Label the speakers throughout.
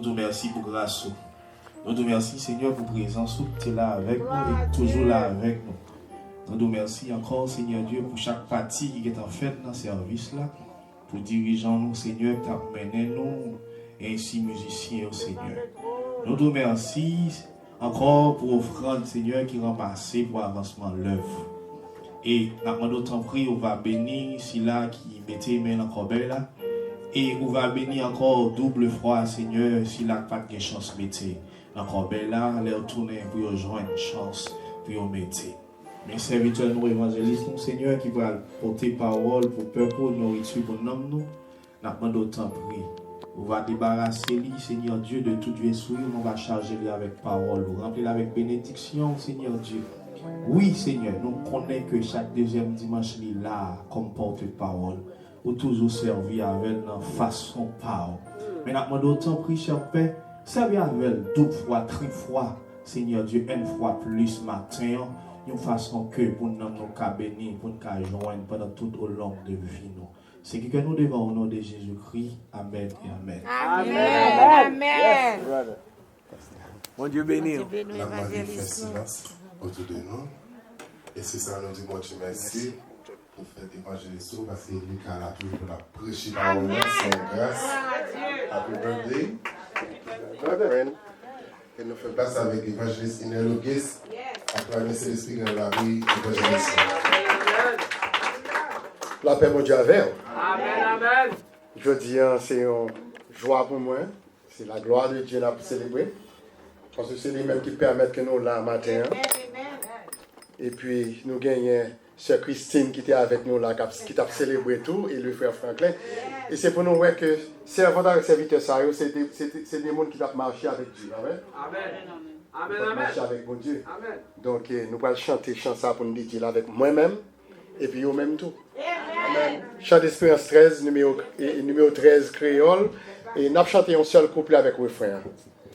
Speaker 1: nous te remercions pour grâce. Nous te remercions, Seigneur, pour présence. Tu es là avec nous et toujours là avec nous. Nous te remercions encore, Seigneur Dieu, pour chaque partie qui est en fait dans ce service-là. Pour dirigeants nous, Seigneur, qui a mené nous, et ainsi musiciens, au Seigneur. Nous te remercions encore pour offrande, Seigneur, qui ramassé pour avancement de l'œuvre. Et nous t'en prie, on va bénir celui-là qui mettait main dans le corbeille là. Et on va bénir encore double fois, Seigneur, celui-là qui n'a pas de chance de mettre dans le corbeille là, les retourner pour rejoindre une chance pour mettre. Mais serviteurs, nous évangélistes, nous, Seigneur, qui va porter parole pour peuple, nourriture pour nous, nous t'en prie. On va débarrasser lui, Seigneur Dieu, de toute vieille on va charger lui avec parole, remplir avec bénédiction, Seigneur Dieu. Oui, Seigneur, nous connaissons que chaque deuxième dimanche, il est là comme porte-parole. Ou toujours servir avec une façon parole. Mais nous demandons autant pris, cher Père, servir avec deux fois, 3 fois, Seigneur Dieu, une fois plus matin, d'une façon que pour nous bénir, pour nous joindre pendant tout au long de vie. C'est ce que nous devons au nom de Jésus-Christ. Amen et Amen.
Speaker 2: Amen. Amen.
Speaker 3: Mon Dieu béni.
Speaker 4: La Marie fait silence autour de nous. Et c'est ça, nous disons Dieu merci pour faire l'évangélisme parce que lui, quand a toujours prêché la parole sans grâce. Happy birthday. Brother, et nous faisons place avec l'évangéliste Inelogis. Après, laisser l'esprit dans la vie, l'évangéliste.
Speaker 5: La paix, mon Dieu, avec.
Speaker 3: Amen, amen.
Speaker 5: Je dis, c'est une joie pour moi. C'est la gloire de Dieu à célébrer. Parce que c'est lui-même qui permet que nous là matin. Et puis, nous gagnons Sœur Christine qui était avec nous là, qui t'a célébré tout, et le frère Franklin. Et c'est pour nous voir que servant avec serviteur, c'est des gens qui ont marché avec Dieu. Amen.
Speaker 3: Amen. Amen.
Speaker 5: Marcher avec mon Dieu.
Speaker 3: Amen.
Speaker 5: Donc, nous allons chanter ça pour nous dire avec moi-même, et puis eux-mêmes tout. Amen. Chant d'Espérance 13, numéro 13 créole. Et nous allons chanter un seul couplet avec le frère.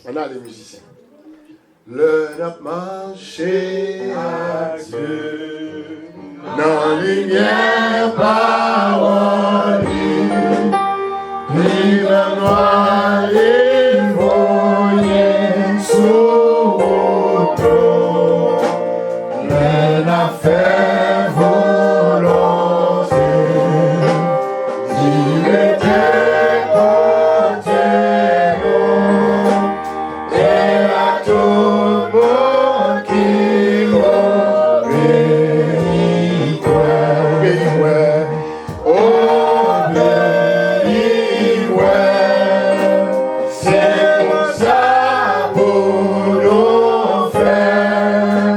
Speaker 5: On a les musiciens. Le n'a marché à Dieu, dans lumière parole, vive noir et voyez sous auto, le n'a fait volonté, il était côté, et à tout monde qui obéit, c'est pour ça pour nous faire,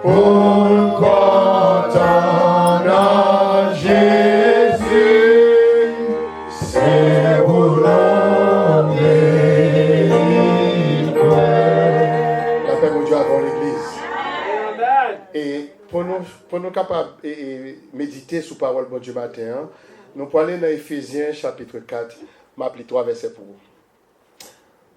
Speaker 5: pour content en Jésus, c'est pour l'homme. La paix mon Dieu avant l'église. Et pour nous capables de méditer sur la parole de Dieu matin, nous pouvons aller dans Éphésiens chapitre 4, m'appeler 3 versets pour vous.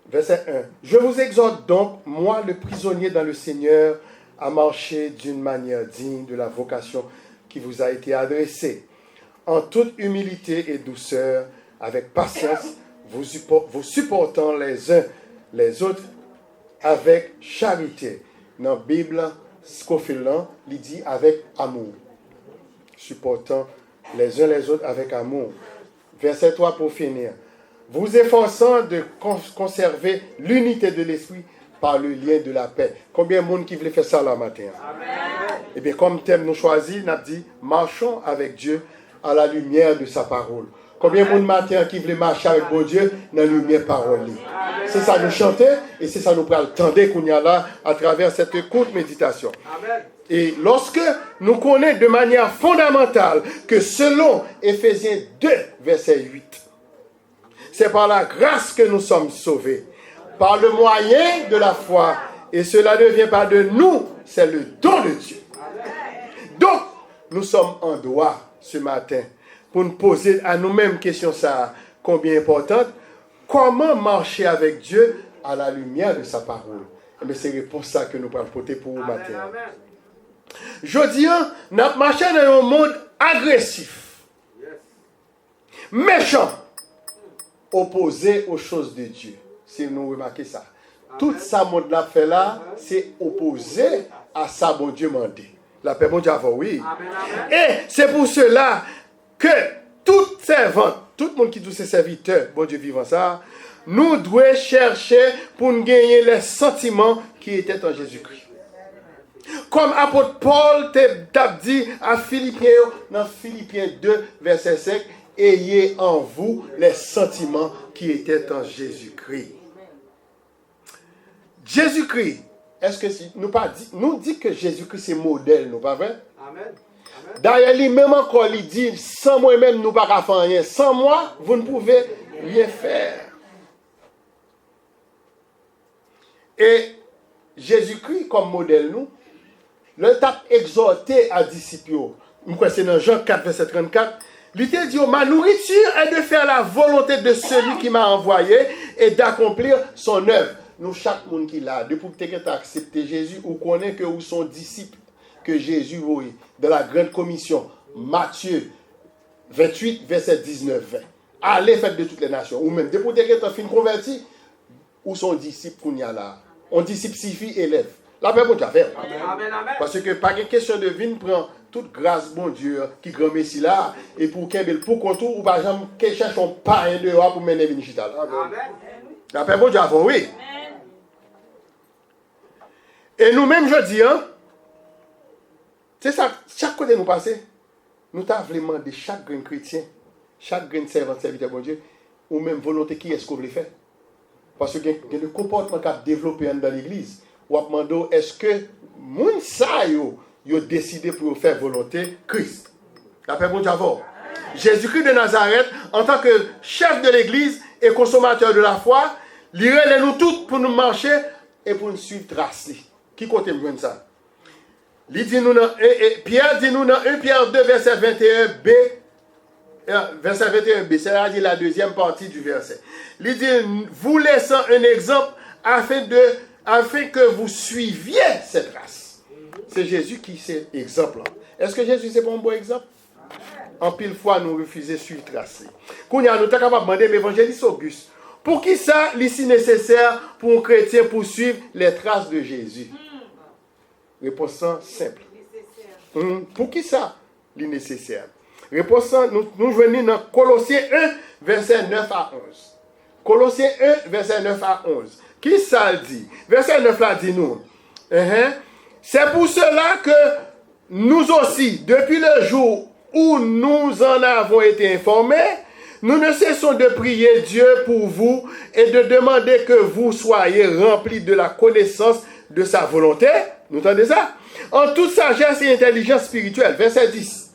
Speaker 5: Verset 1. Je vous exhorte donc, moi le prisonnier dans le Seigneur, à marcher d'une manière digne de la vocation qui vous a été adressée, en toute humilité et douceur, avec patience, vous supportant les uns les autres avec charité. Dans la Bible, Scofield, il dit avec amour. Supportant les uns les autres avec amour. Verset 3 pour finir. Vous efforçant de conserver l'unité de l'esprit par le lien de la paix. Combien de monde qui voulait faire ça là matin? Amen. Et bien comme thème nous choisi, nous avons dit marchons avec Dieu à la lumière de sa parole. Combien de monde matin qui voulait marcher avec bon Dieu dans la lumière parole? C'est ça nous chanter et c'est ça nous prend le temps qu'on y a là à travers cette courte méditation. Amen. Et lorsque nous connaissons de manière fondamentale que selon Éphésiens 2, verset 8, c'est par la grâce que nous sommes sauvés, par le moyen de la foi, et cela ne vient pas de nous, c'est le don de Dieu. Donc, nous sommes en droit ce matin pour nous poser à nous-mêmes question ça, combien importante, comment marcher avec Dieu à la lumière de sa parole. Mais c'est pour ça que nous allons porter pour vous matin. Je dis, nous marchons dans un monde agressif, méchant, opposé aux choses de Dieu. si nous remarquons ça. Tout ça, monde l'a fait là, c'est opposé à ça, bon Dieu m'a dit. La paix, bon Dieu, oui. Et c'est pour cela que toute servante, tout le monde qui dit ses serviteurs, bon Dieu vivant ça, nous devons chercher pour nous gagner les sentiments qui étaient en Jésus-Christ. Comme apôtre Paul t'a dit à Philippiens, dans Philippiens 2, verset 5, ayez en vous les sentiments qui étaient en Jésus-Christ. Jésus-Christ, est-ce que si nous dit que Jésus-Christ c'est modèle, nous pas vrai?
Speaker 3: Amen.
Speaker 5: D'ailleurs, lui-même encore, il dit, sans moi-même, nous ne pouvons pas faire rien. Sans moi, vous ne pouvez rien faire. Et Jésus-Christ, comme modèle, nous, le tape exhorté à disciples. C'est dans Jean 4, verset 34. Il te dit, ma nourriture est de faire la volonté de celui qui m'a envoyé et d'accomplir son œuvre. Nous, chaque monde qui l'a, depuis que tu as accepté Jésus, ou connaît que vous sont disciples, que Jésus voyait dans la grande commission, Matthieu 28, verset 19-20. Allez, faites de toutes les nations. Ou même, depuis que tu as fini converti, où sont disciples qu'on y a là? On disciple signifie élève. La paix, bon Dieu, faire. Parce que pas une question de vie, prend toute grâce, bon Dieu, qui grand messie là, et pour qu'elle pour contour, ou par exemple, qu'elle cherche un pain dehors pour mener une chita. La paix, bon Dieu, oui. Et nous-mêmes, je dis, hein, c'est ça, chaque côté nous passer, nous t'avons demandé chaque grain chrétien, chaque grain servant, serviteur, bon Dieu, ou même volonté qui est-ce qu'on veut faire. Parce que il y a le comportement qui a développé dans l'église. Ou a demandé, est-ce que moun sa yo décidé pour faire volonté Christ? La paix bon Dieu. Jésus-Christ de Nazareth, en tant que chef de l'église et consommateur de la foi, lirait nous toutes pour nous marcher et pour nous suivre tracé. Qui compte me ça? Pierre dit nous dans 1 Pierre 2, verset 21b, verset 21b, c'est la deuxième partie du verset. Il dit, vous laissant un exemple afin que vous suiviez cette race. C'est Jésus qui c'est exemple. Est-ce que Jésus c'est pas un bon exemple? En pile fois, nous refusons de suivre tracé. Quand nous sommes capables de demander l'évangéliste Auguste, pour qui ça, ici nécessaire pour un chrétien pour suivre les traces de Jésus? Réponse simple. Pour qui ça, il nécessaire? Réponse, nous venons dans Colossiens 1, verset 9 à 11. Colossiens 1, verset 9 à 11. Qui ça dit? Verset 9 là dit nous. C'est pour cela que nous aussi, depuis le jour où nous en avons été informés, nous ne cessons de prier Dieu pour vous et de demander que vous soyez remplis de la connaissance de sa volonté. Vous entendez ça? En toute sagesse et intelligence spirituelle. Verset 10.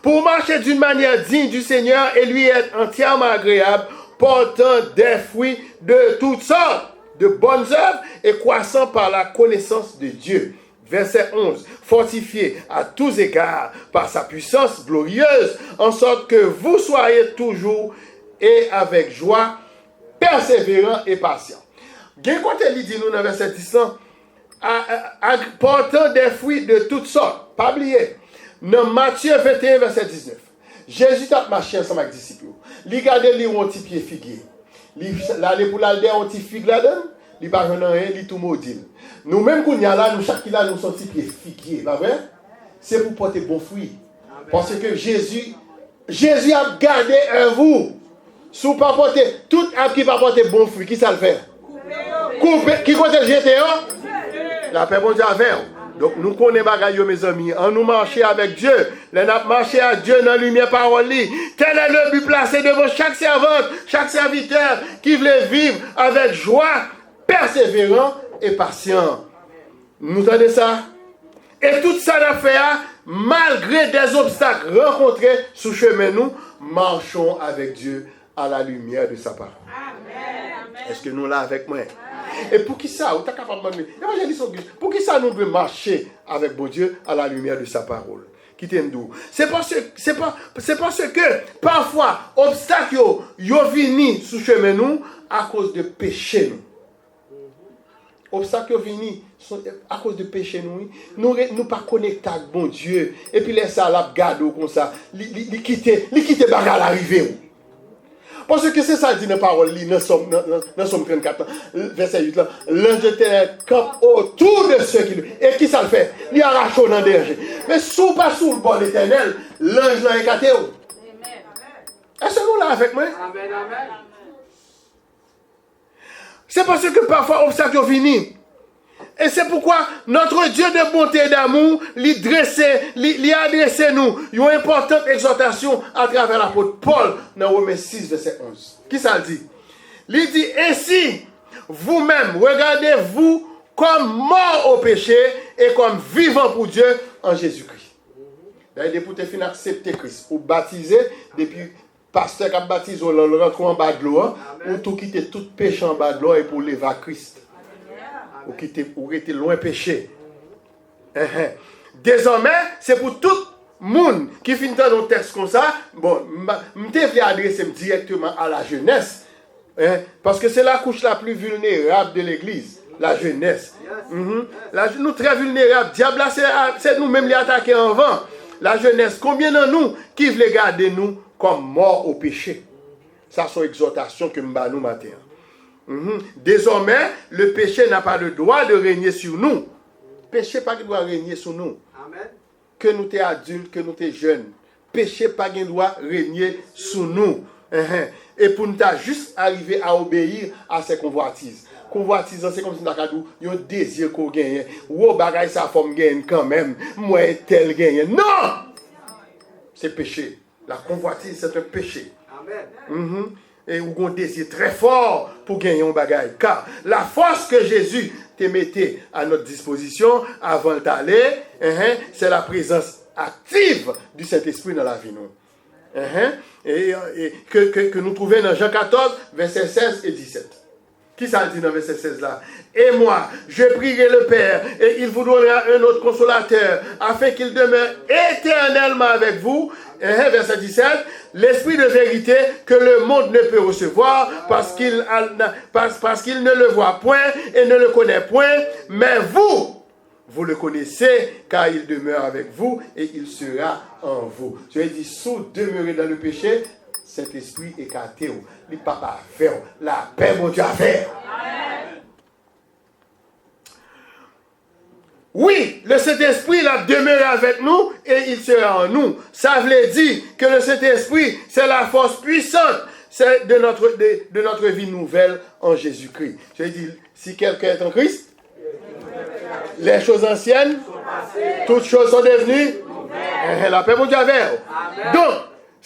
Speaker 5: Pour marcher d'une manière digne du Seigneur et lui être entièrement agréable, portant des fruits de toutes sortes, de bonnes œuvres et croissant par la connaissance de Dieu. Verset 11. Fortifié à tous égards par sa puissance glorieuse, en sorte que vous soyez toujours et avec joie, persévérants et patients. Bien quand il dit nous dans verset 10, portant des fruits de toutes sortes. Pas oublier. Dans Matthieu 21, verset 19. Jésus a marché ensemble avec les disciples. Il gardait lui un petit pied figuier. Il allait pour l'alder un petit figue là-dedans. Il pas rien, il tout maudit. Nous-mêmes, quand nous là, nous chaque là, nous sommes petit pied figuier. Pas vrai? C'est pour porter bon fruit. Parce que Jésus a gardé un vous. Si vous pas porter, tout arbre qui pas porter bon fruit, qui ça le fait? Couper. Qui compte le jeter? La paix bon Dieu avec. Donc nous connaissons bagaille mes amis, en nous marcher avec Dieu, nous marcher à Dieu dans la lumière parole. Tel est le but placé devant chaque servante, chaque serviteur qui veut vivre avec joie, persévérant et patient. Nous entendez ça? Et tout ça l'a fait, malgré des obstacles rencontrés sur le chemin, nous marchons avec Dieu à la lumière de sa parole. Amen. Est-ce que nous là avec moi? Et pour qui ça? Vous êtes capable de demander, évangéliste Auguste, pour qui ça nous devons marcher avec bon Dieu à la lumière de sa parole? Qui t'aime d'où? C'est parce que parfois, obstacles yo vini sous chemin nous à cause de péché nous. Obstacles yo vini à cause de péché nous pas connectés avec bon Dieu. Et puis laisse ça la garde comme ça, li quitter bagarre l'arrivée. Parce que c'est ça dit dans la parole, dans Somme 34, verset 8, là. L'ange de l'éternel campe autour de ceux qui lui. Et qui ça le fait? Il arrache dans le danger. Mais sous pas sous le bord de l'éternel, l'ange l'a écarté. Est-ce que nous là avec moi?
Speaker 3: Amen, amen.
Speaker 5: C'est parce que parfois, obstacle vient. Et c'est pourquoi notre Dieu de bonté et d'amour lui adresse nous une importante exhortation à travers l'apôtre Paul dans Romains 6, verset 11. Qui ça dit? Il dit, ainsi, vous-même, regardez-vous comme mort au péché et comme vivant pour Dieu en Jésus-Christ. D'ailleurs, pour te fin accepter Christ, ou baptiser, depuis pasteur qui a baptisé, on le rentre en bas de l'eau, ou tout quitter tout péché en bas de l'eau et pour lever à Christ. Ou était loin péché. Désormais, c'est pour tout le monde qui finit dans un texte comme ça. Bon, je vais adresser directement à la jeunesse. Parce que c'est la couche la plus vulnérable de l'église. La jeunesse. Nous très vulnérables. Diable, c'est nous-mêmes les attaquer en vent. La jeunesse, combien de nous qui veulent garder nous comme morts au péché? Ça, c'est une exhortation que nous matin. Désormais, le péché n'a pas le droit de régner sur nous. Péché pas qui doit régner sur nous.
Speaker 3: Amen.
Speaker 5: Que nous sommes adultes, que nous sommes jeunes. Péché pas qui doit régner sur nous. Et pour nous juste arriver à obéir à ces convoitises. Convoitises, c'est comme si nous avons un désir qu'on gagne. Ou bagaille sa forme gagne quand même. Moi, tel gagne. Non! C'est péché. La convoitise, c'est un péché.
Speaker 3: Amen.
Speaker 5: Et où on désire très fort pour gagner un bagaille. Car la force que Jésus te mettait à notre disposition avant d'aller, c'est la présence active du Saint-Esprit dans la vie. Et que nous trouvons dans Jean 14, versets 16 et 17. Qui ça dit dans verset 16 là? Et moi, je prierai le Père, et il vous donnera un autre consolateur, afin qu'il demeure éternellement avec vous. Verset 17, l'esprit de vérité que le monde ne peut recevoir parce qu'il ne le voit point et ne le connaît point, mais vous le connaissez car il demeure avec vous et il sera en vous. Je dis, sous demeurer dans le péché, cet esprit écarté, le papa faire la paix, mon Dieu, à faire. Oui, le Saint-Esprit il a demeuré avec nous et il sera en nous. Ça veut dire que le Saint-Esprit, c'est la force puissante de notre vie nouvelle en Jésus-Christ. Je dis, si quelqu'un est en Christ, les choses anciennes, toutes choses sont devenues la paix, mon Dieu, avec. Donc,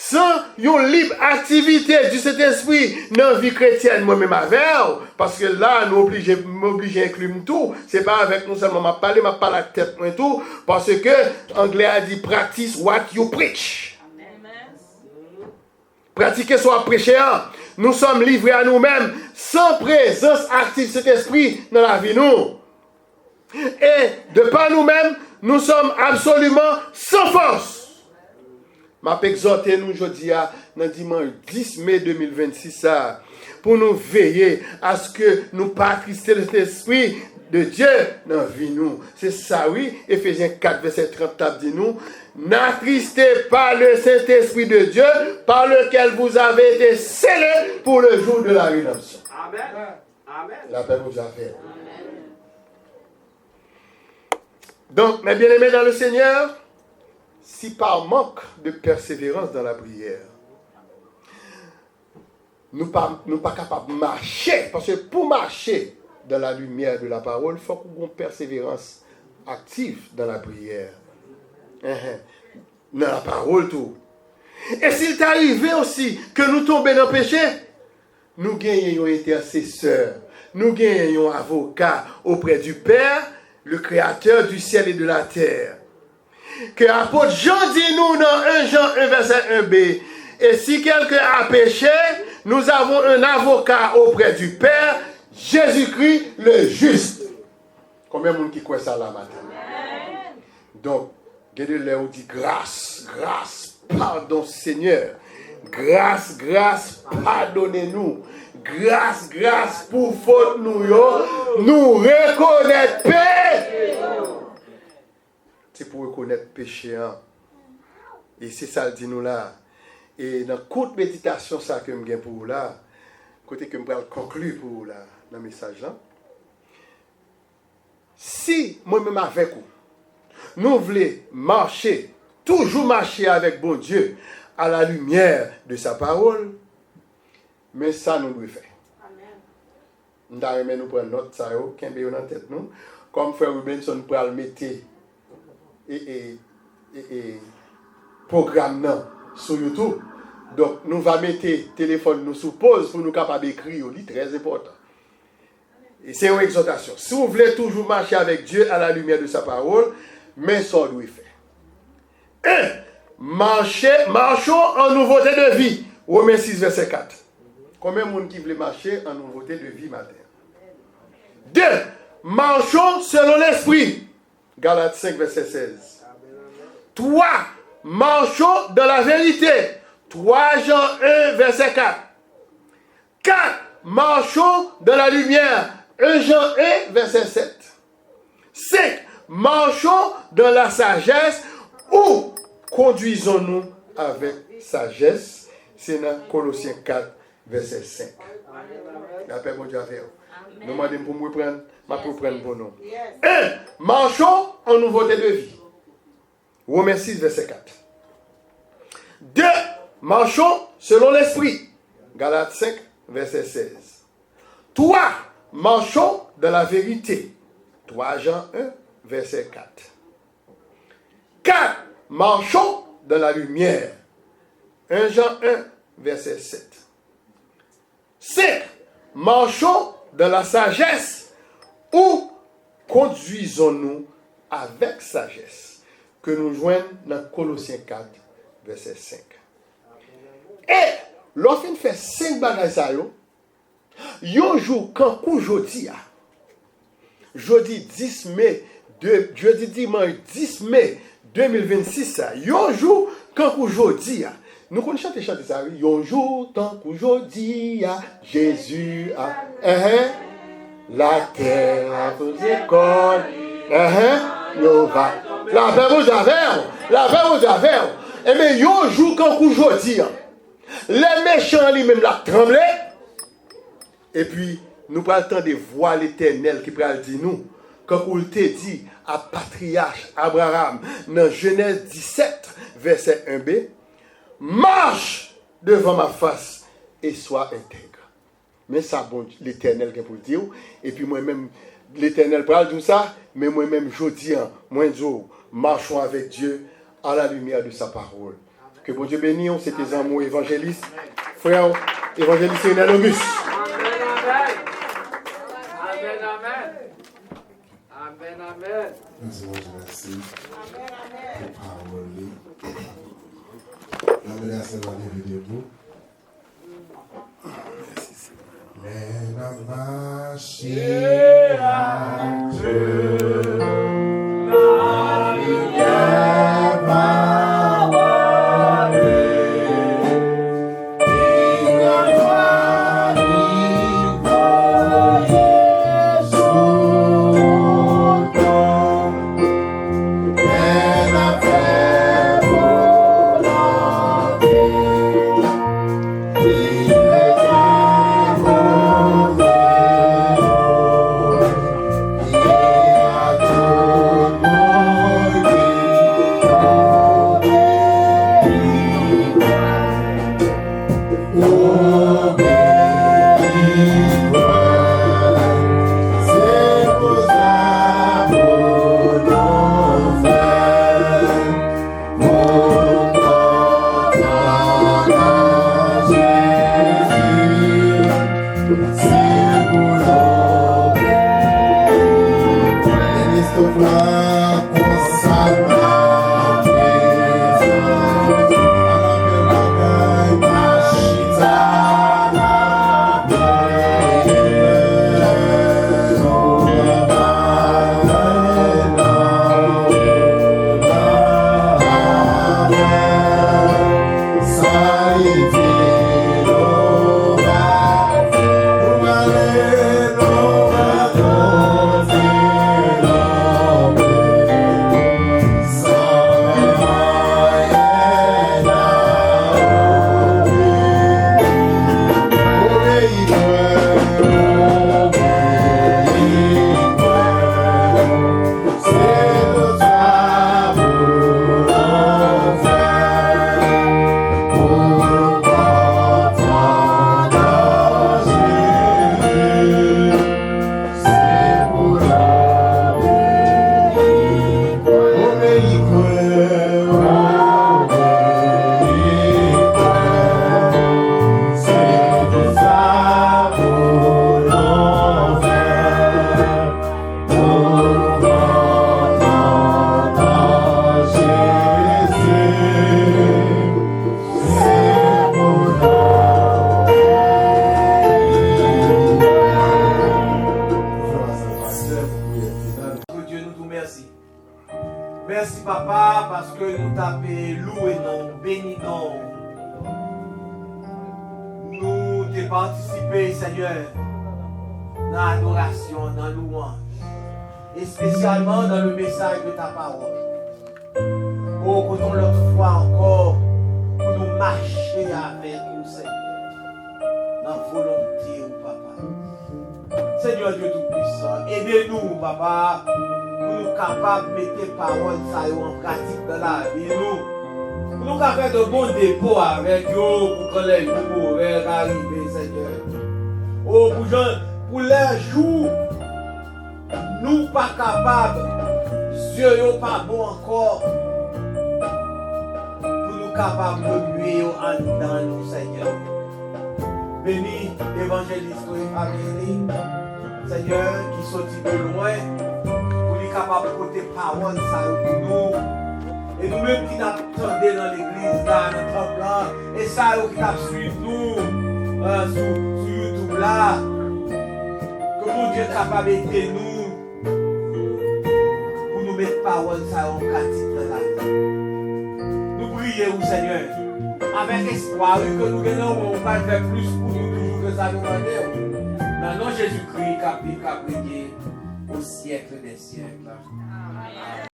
Speaker 5: sans une libre activité du Saint-Esprit dans la vie chrétienne, moi-même avec, parce que là, nous m'obligons à inclure tout. C'est pas avec nous seulement, m'a parlé la tête, et tout, parce que l'anglais a dit practice what you preach. Pratiquer soit prêcheur. Nous sommes livrés à nous-mêmes, sans présence active de cet esprit dans la vie, nous. Et de par nous-mêmes, nous sommes absolument sans force. Je vais exhorter nous aujourd'hui, dans dimanche 10 mai 2026, pour nous veiller à ce que nous ne pas attrister l'esprit de Dieu dans la vie. C'est ça, oui. Éphésiens 4, verset 30, dit nous. N'attristez pas le Saint-Esprit de Dieu par lequel vous avez été scellés pour le jour de la rédemption.
Speaker 3: Amen. Amen.
Speaker 5: La paix vous a fait. Donc, mes bien-aimés dans le Seigneur, si par manque de persévérance dans la prière, nous ne sommes pas capables de marcher, parce que pour marcher dans la lumière de la parole, il faut qu'on ait une persévérance active dans la prière. Dans la parole, tout. Et s'il est arrivé aussi que nous tombions dans le péché, nous gagnons un intercesseur, nous gagnons un avocat auprès du Père, le Créateur du ciel et de la terre. Que l'apôtre Jean dit nous dans 1 Jean 1 verset 1b, et si quelqu'un a péché, nous avons un avocat auprès du Père, Jésus-Christ le juste. Combien de monde qui croit ça là matin? Donc, regardez-le, on dit grâce, grâce, pardon Seigneur. Grâce, grâce, pardonnez-nous. Grâce, grâce pour faute nous, nous reconnaître paix. C'est pour reconnaître péché. Et c'est ça le dit nous là. Et dans courte méditation, ça que je gagne pour vous là, côté que je vais conclure pour vous là, dans le message là. Si moi-même avec vous, nous voulons marcher, toujours marcher avec bon Dieu, à la lumière de sa parole, mais ça nous devons faire. Nous devons prendre notre ça, qui est dans la tête nous, comme frère Robinson pour le mettre et programme sur YouTube. Donc, nous allons mettre le téléphone nous sous pause pour nous capables d'écrire, c'est très important. Et c'est une exhortation. Si vous voulez toujours marcher avec Dieu à la lumière de sa parole, mais ça doit faire. 1. Marchons en nouveauté de vie. Romains 6, verset 4. Combien de monde qui veut marcher en nouveauté de vie matin? 2. Marchons selon l'esprit. Galates 5, verset 16. 3. Marchons dans la vérité. 3 Jean 1, verset 4. 4. Marchons dans la lumière. 1 Jean 1, verset 7. 5. Marchons dans la sagesse ou conduisons-nous avec sagesse. C'est dans Colossiens 4, verset 5. La paix, mon Dieu, avec vous. Nous demandons pour me prendre, pour prendre pour nous. 1. Marchons en nouveauté de vie. Romains 6, verset 4. 2. Marchons selon l'esprit. Galates 5, verset 16. 3. Marchons dans la vérité. 3 Jean 1, verset 4. 4. Marchons dans la lumière. 1 Jean 1, verset 7. 5. Marchons dans la sagesse ou conduisons-nous avec sagesse. Que nous joignons dans Colossiens 4, verset 5. Et lorsqu'on fait 5 bagages ça yo, yon jour quand jeudi 10 mai jeudi dimanche 10 mai 2026 ça, yon jour quand jeudi nous connaissons chanter ça, yon jour tant qu'aujourd'hui Jésus a la terre a posé corps yo va la paix vous avez et mais yon jour quand aujourd'hui les méchants lui-même la tremblé. Et puis, nous prenons le temps de voir l'Éternel qui pral dire nous, quand il te dit à patriarche Abraham, dans Genèse 17, verset 1b, marche devant ma face et sois intègre. Mais ça, bon, l'Éternel qui pour le dire, et puis moi-même, l'Éternel pral dire ça, mais moi-même, je dis, marchons avec Dieu à la lumière de sa parole. Que bon Dieu bénisse, c'est tes amours évangélistes, frère évangéliste Lionel Auguste.
Speaker 3: Amen.
Speaker 4: Merci, mon Dieu, merci. Pour merci dans les debout. Merci, mais la marché à Dieu, la lumière va.
Speaker 3: merci papa parce que nous t'avons loué, non, béni, non. Nous t'avons participé, Seigneur, dans l'adoration, dans la louange. Et spécialement dans le message de ta parole. Oh, comptons l'autre fois encore pour nous marcher avec nous, Seigneur. Dans la volonté, oh papa. Seigneur Dieu Tout-Puissant, aidez-nous, papa, pour nous capables de mettre tes paroles en pratique dans la vie. Pour nous faire de bons dépôts avec eux, pour que les jours mauvais arrivent, Seigneur. Oh, pour les jours, nous pas capables, yeux yo pas bon encore, pour nous capables de nuire en dedans nous, Seigneur. Béni l'évangéliste Amélie, Seigneur, qui sortit de loin, pour nous capables de porter parole ça pour nous. Et nous-mêmes qui n'attendons dans l'église là, dans notre plan, et ça qui n'a suivi nous sur YouTube là, que mon Dieu est capable d'aider nous. Mettre parole ça en pratique dans la vie. Nous prions, Seigneur, avec espoir que nous gagnons, on va faire plus pour nous toujours que ça nous demande. Maintenant, Jésus-Christ, qui a prié au siècle des siècles.